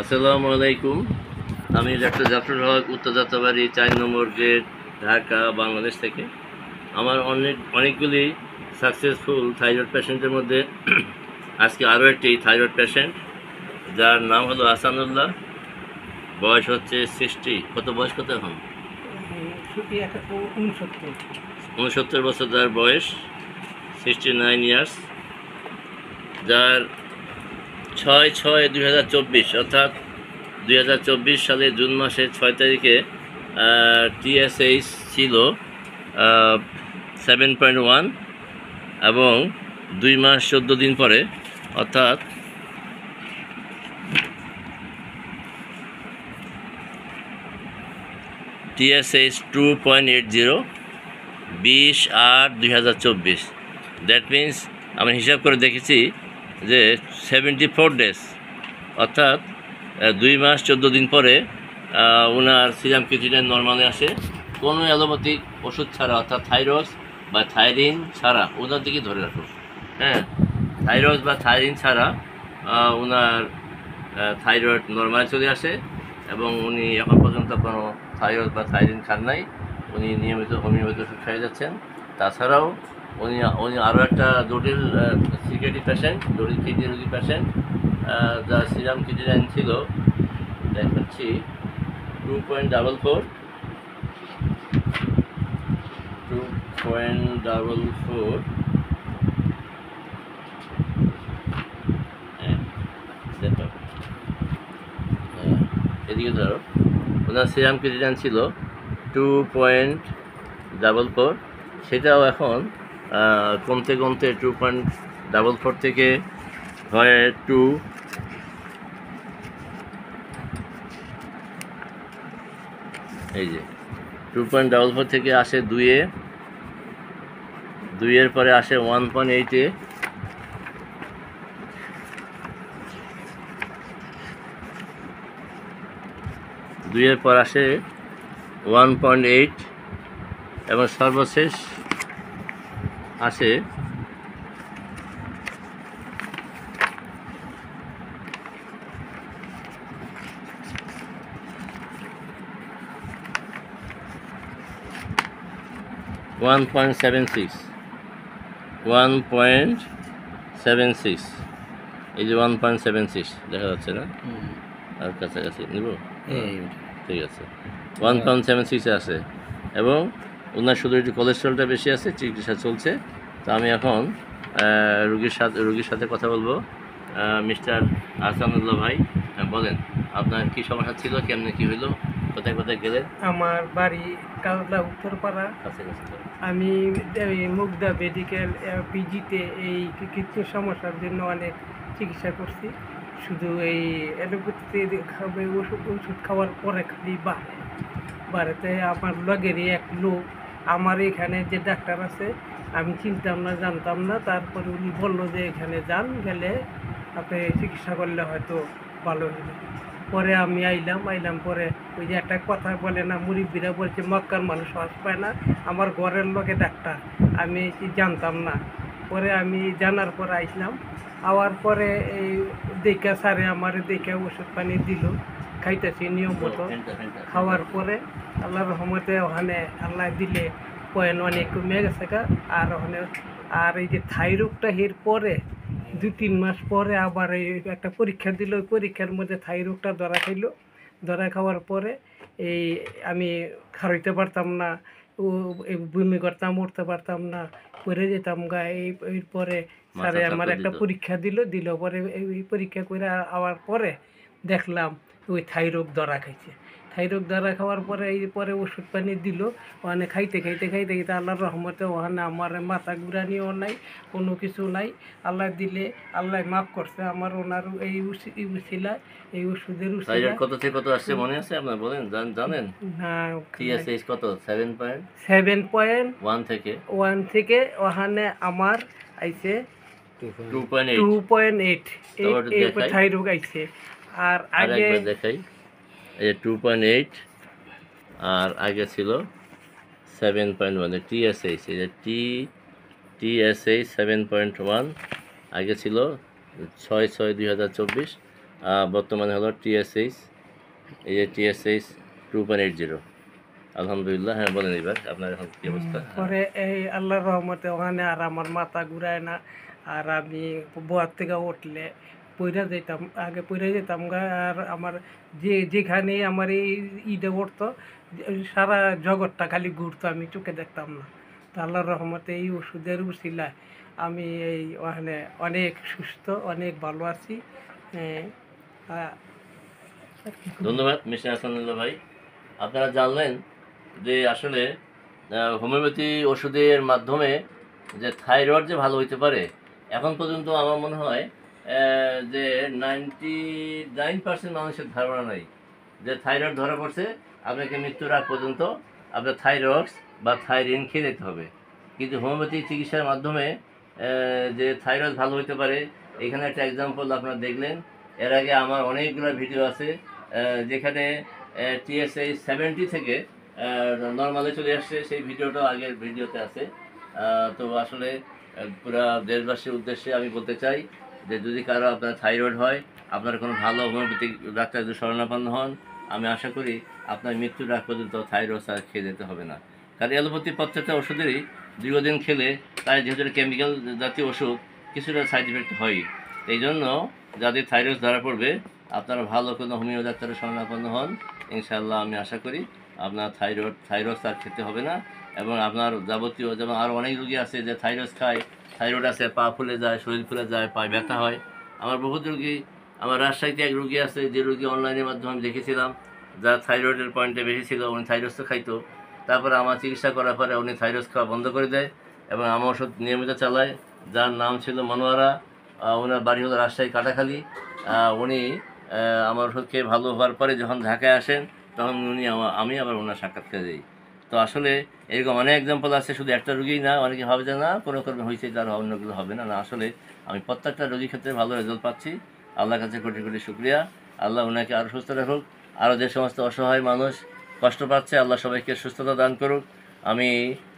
আসসালামু আলাইকুম। আমি ডক্টর জাফরুল হক, উত্তর যাত্রাবাড়ি 4 নম্বর গেট, ঢাকা, বাংলাদেশ থেকে। আমার অনেকগুলি সাকসেসফুল থাইরয়েড পেশেন্টের মধ্যে আজকে আরও একটি থাইরয়েড পেশেন্ট, যার নাম হলো আসানুল্লাহ। বয়স হচ্ছে 60। বয়স কত এখন? 69 বছর যার বয়স, 69 ইয়ার্স, যার 6/6/2024 অর্থাৎ 2024 সালে জুন মাসের 6 তারিখে TSH ছিল 7.1 এবং 2 মাস 14 দিন পরে অর্থাৎ TSH 2.80 20/8/2024। দ্যাট মিন্স আমি হিসাব করে দেখেছি যে 74 ডেজ অর্থাৎ 2 মাস 14 দিন পরে ওনার সিরাম ক্রিয়েটিনিন নর্মালে আসে, কোনো অ্যালোপ্যাথিক ওষুধ ছাড়া, অর্থাৎ থাইরয়েড বা থাইরিন ছাড়া। ওনার দিকে ধরে রাখুন, হ্যাঁ, থাইরয়েড বা থাইরিন ছাড়া ওনার থাইরয়েড নর্মালে চলে আসে এবং উনি এখন পর্যন্ত কোনো থাইরয়েড বা থাইরিন খান নাই। উনি নিয়মিত হোমিওপ্যাথি ওষুধ খাইয়ে যাচ্ছেন। তাছাড়াও উনি আরও একটা জটিল সিকিউরিটি পেশেন্ট, জটিল কিডনি রোগী পেশেন্ট, যার সিরাম ক্রিয়েটিনিন ছিল দেখাচ্ছি 2.44 এদিকে ধরো, ওনার সিরাম ক্রিয়েটিনিন ছিল 2.44। সেটাও এখন কমতে কমতে 2.44 থেকে হয় 2, এই যে 2.44 থেকে আসে 2-এ, 2-এর পরে আসে 1.8-এ, 2-এর পর আসে 1.8 এবং সর্বশেষ আসে 1.76। 1.76, এই যে 1.76 দেখা যাচ্ছে না? আর কাছাকাছি নিব, ঠিক আছে। 1.76 আছে এবং ওনার শুধু একটু কোলেস্ট্রলটা বেশি আছে, চিকিৎসা চলছে। তো আমি এখন রুগীর সাথে কথা বলবো। মিস্টার আহসানুল্লাহ ভাই, বলেন আপনার কি সমস্যা ছিল, কেমনে কি হইলো, কোথায় কোথায় গেলেন? আমার বাড়ি কালদা উত্তরপাড়া। আমি মুগদা মেডিকেল পিজিতে এই কিডনির সমস্যার জন্য অনেক চিকিৎসা করছি। শুধু এই অ্যালোপ্যাথিতে ওষুধ খাওয়ার পরে খালি বাড়িতে আমার লগেরই এক লোক, আমার এখানে যে ডাক্তার আছে আমি চিনতাম না, জানতাম না। তারপরে উনি বললো যে এখানে যান, গেলে আপনি চিকিৎসা করলে হয়তো ভালো হবে। পরে আমি আইলাম পরে ওই যে একটা কথা বলে না, মুরব্বীরা বলছে মক্কার মানুষ সহজ পায় না। আমার ঘরের লোকে ডাক্তার, আমি জানতাম না। পরে আমি জানার পরে আইলাম, আওয়ার পরে এই দেখা স্যারে আমার দেখে ওষুধ পানি দিল, খাইতেছি নিয়ম মতো। খাওয়ার পরে আল্লাহর রহমতে ওখানে আল্লাহ দিলে পয়েন্ট অনেক কমে গেছে গা। আর ওখানে আর এই যে থাই রোগটা এর পরে 2-3 মাস পরে আবার এই একটা পরীক্ষা দিল। ওই পরীক্ষার মধ্যে থাই রোগটা ধরা খাওয়ার পরে এই আমি খাওয়াইতে পারতাম না, বমি করতাম, উঠতে পারতাম না, পরে যেতাম গা। এরপরে স্যারে আমার একটা পরীক্ষা দিল পরে এই পরীক্ষা করে আওয়ার পরে দেখলাম ওই থাই রোগ ধরা খাইছে। থাই রোগ ধরা খাওয়ার পরে এই পরে ওষুধ পানি দিল। ওখানে খাইতে আল্লাহর রহমতে ওখানে আমার মাথা ঘুরানিও নাই, কোনো কিছু নাই। আল্লাহ দিলে আল্লাহ মাফ করছে আমার। ওনার এই উছিলায়, এই ওষুধের উছিলায় কত থেকে কত আসছে মনে আছে আপনার? বলেন, জানেন? না, TSH কত? 7.1 থেকে ওখানে আমার আইছে 2.8 থাই রোগ আইছে। আর আগে দেখাই, এই 2.8 আর আগে ছিল 7.1। TSH, এই যে TSH 7.1 আগে ছিল 6/6/2024 বর্তমানে হলো TSH, এই যে TSH 2.80। আলহামদুলিল্লাহ। হ্যাঁ, বলেন এবার আপনার এখন কী অবস্থা? পরে এই আল্লাহর রহমতে ওখানে আর আমার মাথা ঘুরায় না। আর আমি বোয়ার থেকে উঠলে পইরা যেতাম, আগে পইরা যেতাম গা। আর আমার যেখানে আমার এই ঈদে উঠতো, সারা জগৎটা খালি ঘুরতো, আমি চোখে দেখতাম না। তো আল্লাহর রহমতে এই ওষুধের উছিলায় আমি এই ওখানে অনেক সুস্থ, অনেক ভালো আছি। হ্যাঁ, ধন্যবাদ মিস্টার হাসানুল্লাহ ভাই। আপনারা জানলেন যে আসলে হোমিওপ্যাথি ওষুধের মাধ্যমে যে থাইরয়েড যে ভালো হইতে পারে, এখন পর্যন্ত আমার মনে হয় যে 99% মানুষের ধারণা নাই যে থাইরয়েড ধরা পড়ছে, আপনাকে মৃত্যুর আগ পর্যন্ত আপনার থাইরয়েডস বা থাইরিন খেয়ে যেতে হবে। কিন্তু হোমিওপ্যাথি চিকিৎসার মাধ্যমে যে থাইরয়েড ভালো হইতে পারে, এখানে একটা এক্সাম্পল আপনারা দেখলেন। এর আগে আমার অনেকগুলো ভিডিও আছে যেখানে TSH 70 থেকে নর্মালে চলে আসছে, সেই ভিডিওটাও আগের ভিডিওতে আছে। তো আসলে পুরা দেশবাসীর উদ্দেশ্যে আমি বলতে চাই যে যদি কারো আপনার থাইরয়েড হয়, আপনার কোনো ভালো হোমিওপ্যাথিক ডাক্তার যদি শরণাপন্ন হন, আমি আশা করি আপনার মৃত্যুর আগ পর্যন্ত থাইরয়েড ছাড়া খেয়ে যেতে হবে না। কারণ অ্যালোপ্যাথি প্রত্যেকটা ওষুধেরই দীর্ঘদিন খেলে তাই যেহেতু কেমিক্যাল জাতীয় ওষুধ, কিছুটা সাইড ইফেক্ট হয়। এই জন্য যাদের থাইরয়েড ধরা পড়বে, আপনারা ভালো কোনো হোমিও ডাক্তারের শরণাপন্ন হন। ইনশাআল্লাহ আমি আশা করি আপনার থাইরয়েড তার খেতে হবে না। এবং আপনার যাবতীয়, যেমন আরও অনেক রোগী আছে যে থাইরয়েড খায়, থাইরয়েড আছে, পা ফুলে যায়, শরীর ফুলে যায়, পায়ে ব্যথা হয়। আমার বহুত রোগী, আমার রাজশাহীতে এক রোগী আছে যে রোগী অনলাইনের মাধ্যমে আমি দেখেছিলাম, যার থাইরয়েডের পয়েন্টে বেশি ছিল, উনি থাইরয়েড তো খাইতো। তারপরে আমার চিকিৎসা করার পরে উনি থাইরয়েড খাওয়া বন্ধ করে দেয় এবং আমার ওষুধ নিয়মিত চালায়। যার নাম ছিল মনোয়ারা, ওনার বাড়ি হলো রাজশাহী কাটাখালী। উনি আমার ওষুধ খেয়ে ভালো হওয়ার পরে যখন ঢাকায় আসেন, তখন আমি আবার ওনার সাক্ষাৎকার দিই। তো আসলে এরকম অনেক এক্সাম্পল আছে, শুধু একটা রোগীই না। অনেকে ভাবে যে না কোনো কর্মে হয়েছে তার অন্যগুলো হবে না। না, আসলে আমি প্রত্যেকটা রোগীর ক্ষেত্রে ভালো রেজাল্ট পাচ্ছি। আল্লাহর কাছে কোটি কোটি শুক্রিয়া। আল্লাহ ওনাকে আরও সুস্থ রাখুক। আরও যে সমস্ত অসহায় মানুষ কষ্ট পাচ্ছে, আল্লাহ সবাইকে সুস্থতা দান করুক। আমি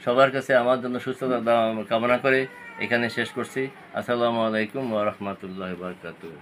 সবার কাছে আমার জন্য সুস্থতা কামনা করে এখানে শেষ করছি। আসসালামু আলাইকুম ওয়া রাহমাতুল্লাহি ওয়া বারাকাতুহু।